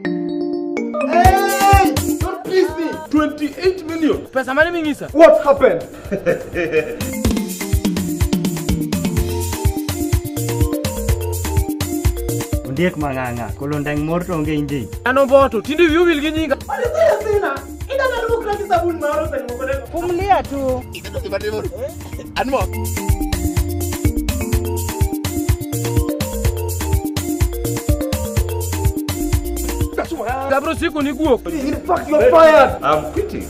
Hey! Don't please me! 28 million. Pesa mani mingi sir. What happened? Undiek manganga, kolondang morto onge inji. Ano boto, tindi view will ginyinga. Alikuwa sina. Ina na ruku kati sabuni maro sasa nimekona. Pumlia tu. Ito kibati moro. Anmo. Gabro siku ni guo. In fact you're fired. I'm quitting.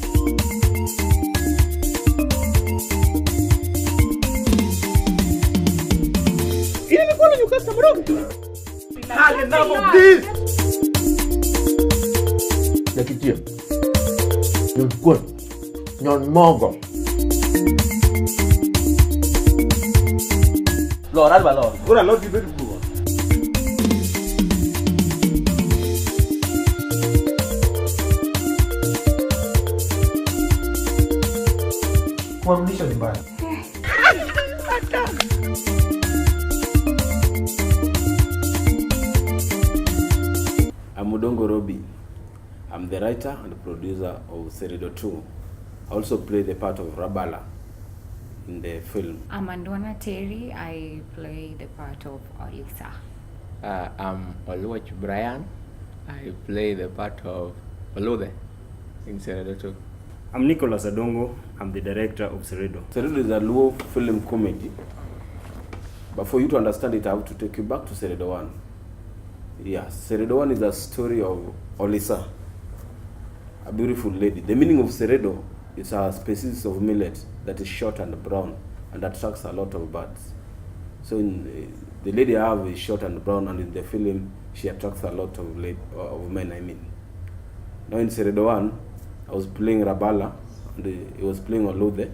Ini ni kwa nyuka samro. Enough of this. Nakitia. You're good. You're mongo. Lord, alba Lord. Ora Lord di very good. Kurudisha nyumbani. I'm Udongo Robi. I'm the writer and producer of Seredo 2. I also play the part of Rabala in the film. I'm Andona Terry. I play the part of Olisa. I'm Oluwach Brian. I play the part of Olude in Seredo 2. I'm Nicholas Adongo. I'm the director of Seredo. Seredo is a Luo film comedy. But for you to understand it, I have to take you back to Seredo 1. Yes, Seredo 1 is a story of Olisa, a beautiful lady. The meaning of Seredo is a species of millet that is short and brown and attracts a lot of birds. So the lady I have is short and brown, and in the film she attracts a lot of men. Now in Seredo 1, I was playing Rabala and he was playing Olude.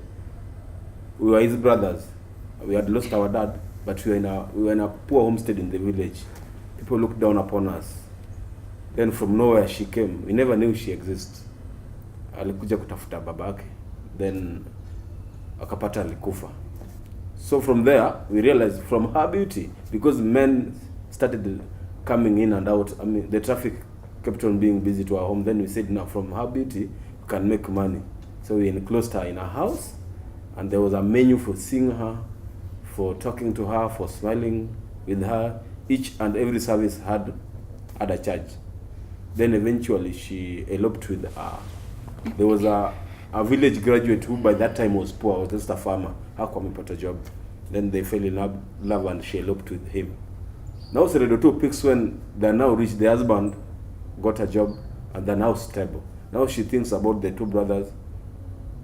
We were his brothers. We had lost our dad, but we were in a poor homestead in the village. People looked down upon us. Then from nowhere she came. We never knew she exists. Alikuja kutafuta babake. Then akapata alikufa. So from there we realized from her beauty, because men started coming in and out. I mean, the traffic kept on being busy to our home. Then we said, now from her beauty you can make money. So we enclosed her in a house, and there was a menu for seeing her, for talking to her, for smiling with her. Each and every service had a charge. Then eventually she eloped with there was a village graduate who by that time was poor, was just a farmer. How come he put a job? Then they fell in love and she eloped with him. Now Seredo 2 picks when they're now rich. The husband got a job and they're now stable. Now she thinks about the two brothers,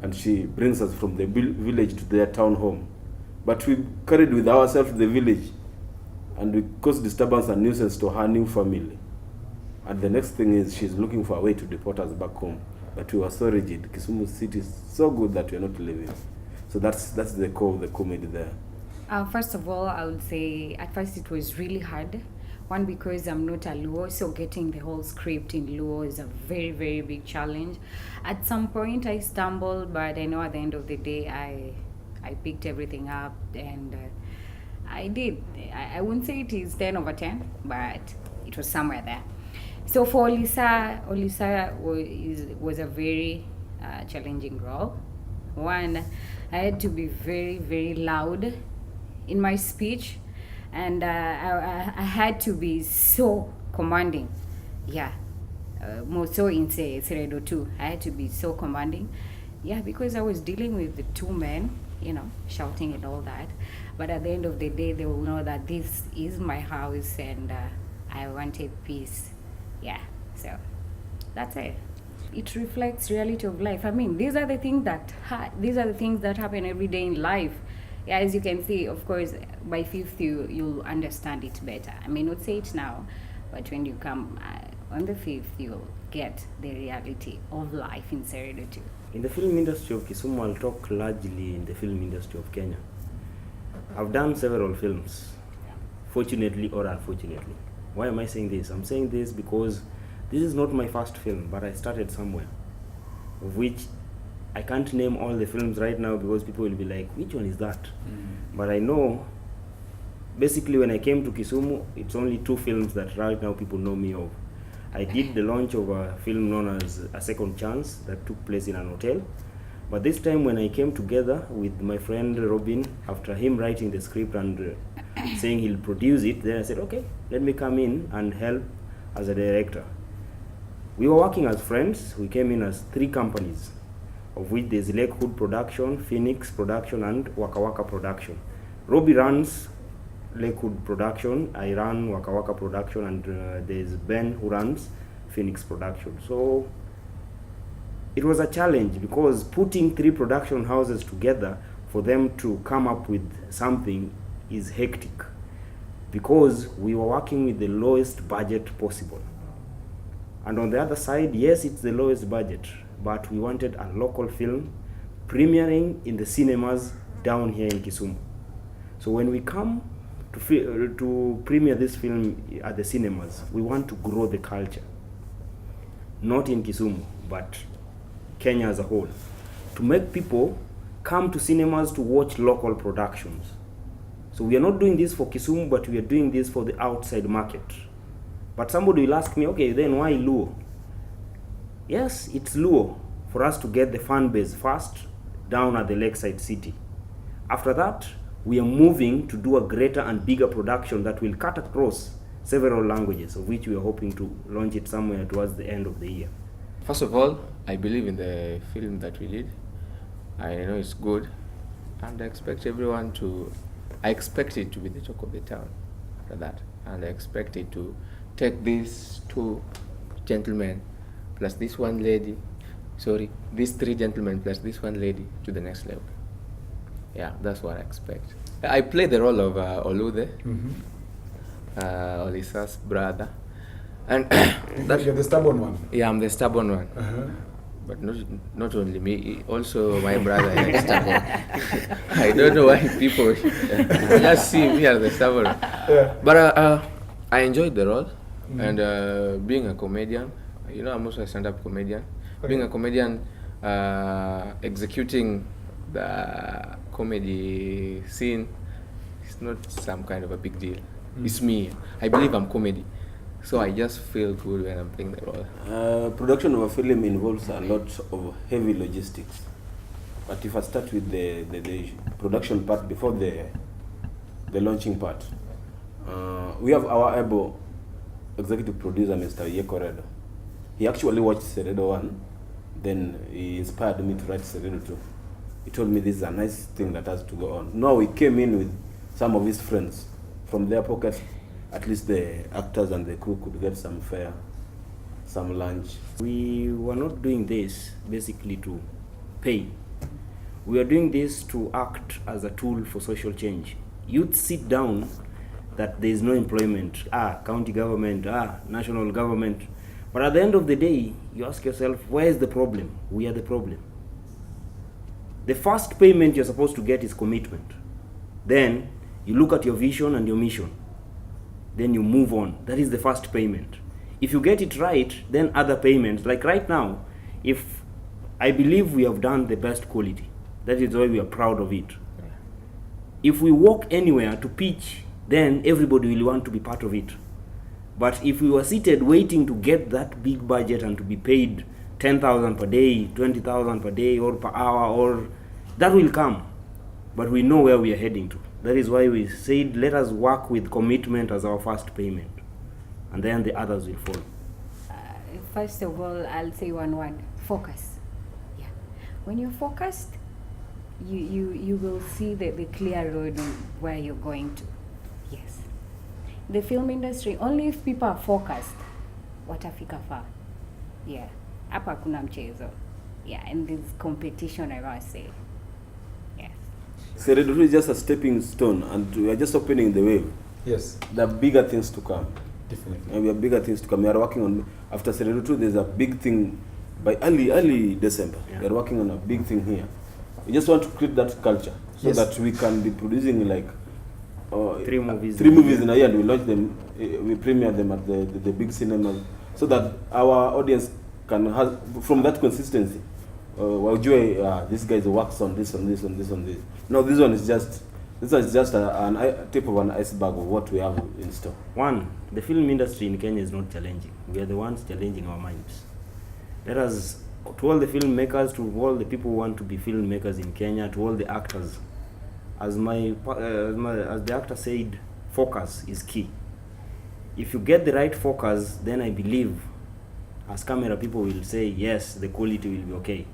and she brings us from the village to their town home. But we carried with ourselves to the village, and we caused disturbance and nuisance to her new family. And the next thing is she's looking for a way to deport us back home. But we were so rigid. Kisumu city is so good that we're not leaving. So that's the core of the comedy there. First of all, I would say at first it was really hard. One, because I'm not a Luo, so getting the whole script in Luo is a very, very big challenge. At some point I stumbled, but I know at the end of the day I picked everything up, and I did. I wouldn't say it is 10 over 10, but it was somewhere there. So for Olisa was a very challenging role. One, I had to be very, very loud in my speech, and I had to be so commanding. Yeah, more so in Seredo 2, I had to be so commanding. Yeah, because I was dealing with the two men, shouting and all that. But at the end of the day, they will know that this is my house and I wanted peace. Yeah, so that's it. It reflects reality of life. I mean, these are the things that happen every day in life. Yeah, as you can see, of course, by fifth you'll understand it better. I may not say it now, but when you come on the fifth, you'll get the reality of life in Seredo 2. In the film industry of Kisumu, I'll talk largely in the film industry of Kenya. I've done several films, fortunately or unfortunately. Why am I saying this? I'm saying this because this is not my first film, but I started somewhere, of which I can't name all the films right now because people will be like, which one is that? But I know, basically when I came to Kisumu, it's only 2 films that right now people know me of. I did the launch of a film known as A Second Chance that took place in an hotel. But this time when I came together with my friend Robin, after him writing the script and saying he'll produce it, then I said, okay, let me come in and help as a director. We were working as friends. We came in as 3 companies, of which there's Lakewood Production, Phoenix Production, and Waka Waka Production. Robbie runs Lakewood Production, I run Waka Waka Production, and there's Ben who runs Phoenix Production. So it was a challenge because putting 3 production houses together for them to come up with something is hectic, because we were working with the lowest budget possible. And on the other side, yes, it's the lowest budget, but we wanted a local film premiering in the cinemas down here in Kisumu. So when we come to premiere this film at the cinemas, we want to grow the culture, not in Kisumu, but Kenya as a whole, to make people come to cinemas to watch local productions. So we are not doing this for Kisumu, but we are doing this for the outside market. But somebody will ask me, okay, then why Luo? Yes, it's Luo for us to get the fan base first down at the Lakeside City. After that, we are moving to do a greater and bigger production that will cut across several languages, of which we are hoping to launch it somewhere towards the end of the year. First of all, I believe in the film that we did. I know it's good, and I expect everyone to. I expect it to be the talk of the town after that, and I expect it to take these 2 gentlemen plus this 1 lady, these 3 gentlemen plus this 1 lady to the next level. Yeah, that's what I expect. I play the role of Olude, Olisa's brother, and You're the stubborn one. yeah, I'm the stubborn one. But not only me, also my brother is stubborn. I don't know why people just see me as the stubborn one. Yeah. But I enjoyed the role, and being a comedian, I'm also a stand-up comedian. Okay. Being a comedian, executing the comedy scene is not some kind of a big deal. It's me. I believe I'm comedy. So I just feel good when I'm playing the role. Production of a film involves a lot of heavy logistics. But if I start with the production part before the launching part, we have our able executive producer, Mr. Seredo. He actually watched Seredo 1, then he inspired me to write Seredo 2. He told me this is a nice thing that has to go on. Now we came in with some of his friends. From their pockets, at least the actors and the crew could get some fare, some lunch. We were not doing this basically to pay. We are doing this to act as a tool for social change. Youth sit down that there is no employment, county government, national government. But at the end of the day, you ask yourself, where is the problem? We are the problem. The first payment you're supposed to get is commitment. Then you look at your vision and your mission. Then you move on. That is the first payment. If you get it right, then other payments, like right now, if I believe we have done the best quality, that is why we are proud of it. If we walk anywhere to pitch, then everybody will want to be part of it. But if we were seated waiting to get that big budget and to be paid 10,000 per day, 20,000 per day or per hour, or that will come. But we know where we are heading to. That is why we said, let us work with commitment as our first payment. And then the others will follow. First of all, I'll say one word: focus. Yeah. When you're focused, you will see the clear road where you're going to. Yes. The film industry, only if people are focused, watafika far. Yeah. Hapa kuna mchezo. Yeah, and this competition, I must say. Yes. Seredo is just a stepping stone, and we are just opening the way. Yes. There are bigger things to come. Definitely. And we have bigger things to come. We are working on, after Seredo 2, there's a big thing by early December. Yeah. We are working on a big thing here. We just want to create that culture so Yes. that we can be producing like 3 movies. 3 movies in a year, and we launch them, we premiere them at the big cinemas, so that our audience can have, from that consistency, this guy works on this, on this, on this, on this. No, this one is just This is just a tip of an iceberg of what we have in store. One, the film industry in Kenya is not challenging. We are the ones challenging our minds. Let us, to all the filmmakers, to all the people who want to be filmmakers in Kenya, to all the actors, as the actor said, focus is key. If you get the right focus, then I believe, as camera people will say, yes, the quality will be okay.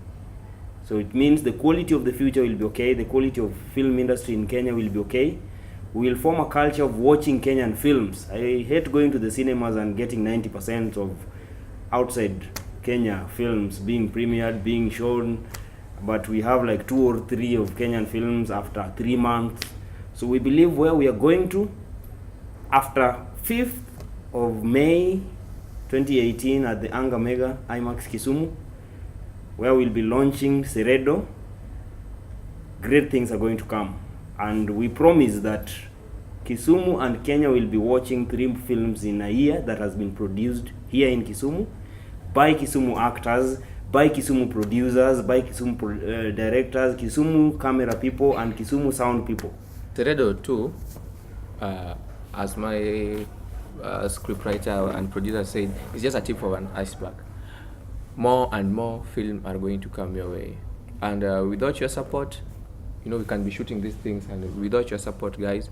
So it means the quality of the future will be okay, the quality of film industry in Kenya will be okay. We will form a culture of watching Kenyan films. I hate going to the cinemas and getting 90% of outside Kenya films being premiered, being shown, but we have like 2 or 3 of Kenyan films after 3 months. So we believe where we are going to, after 5th of May 2018 at the Anga Mega IMAX Kisumu, where we'll be launching Seredo, great things are going to come. And we promise that Kisumu and Kenya will be watching 3 films in a year that has been produced here in Kisumu, by Kisumu actors, by Kisumu producers, by Kisumu directors, Kisumu camera people, and Kisumu sound people. Seredo too, as my scriptwriter and producer said, it's just a tip of an iceberg. More and more film are going to come your way, and without your support, you know, we can be shooting these things, and without your support, guys,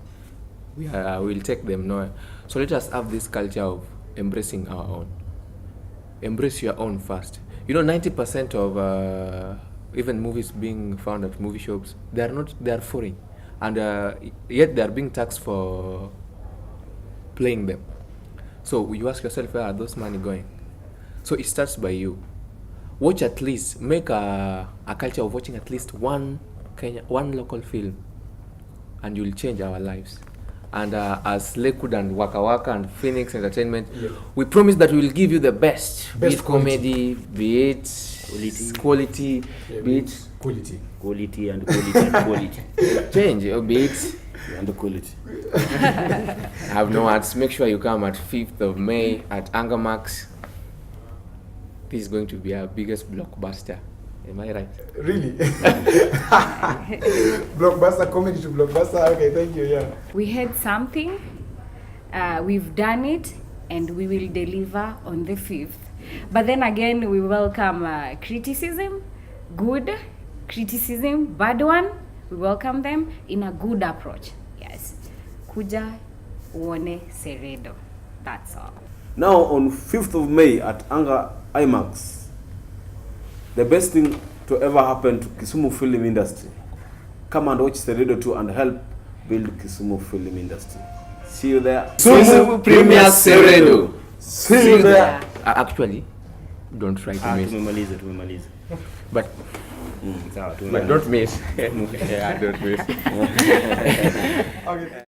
we'll take them nowhere. So let us have this culture of embracing our own. Embrace your own first. You know, 90% of even movies being found at movie shops, they are foreign, and yet they are being taxed for playing them. So you ask yourself, where are those money going? So it starts by you. Watch at least, make a culture of watching at least one local film, and you'll change our lives. And as Lakewood and Waka Waka and Phoenix Entertainment, we promise that we will give you the best. Be it comedy, be it quality, be it Quality and quality. change, or be it And the quality. I have no words. Make sure you come at 5th of May at Angamax. This is going to be our biggest blockbuster. Am I right? Really? Blockbuster, comedy to blockbuster. Okay, thank you. Yeah. We had something, we've done it, and we will deliver on the 5th. But then again, we welcome criticism, good criticism, bad one. We welcome them in a good approach. Yes. Kuja uone Seredo. That's all. Now on 5th of May at Anga IMAX, the best thing to ever happen to Kisumu film industry. Come and watch Seredo 2 and help build Kisumu film industry. See you there. Kisumu Premier Seredo. See you there. Actually, don't try to miss. Tumemaliza. But Sawa, don't miss. Yeah, don't miss. Okay.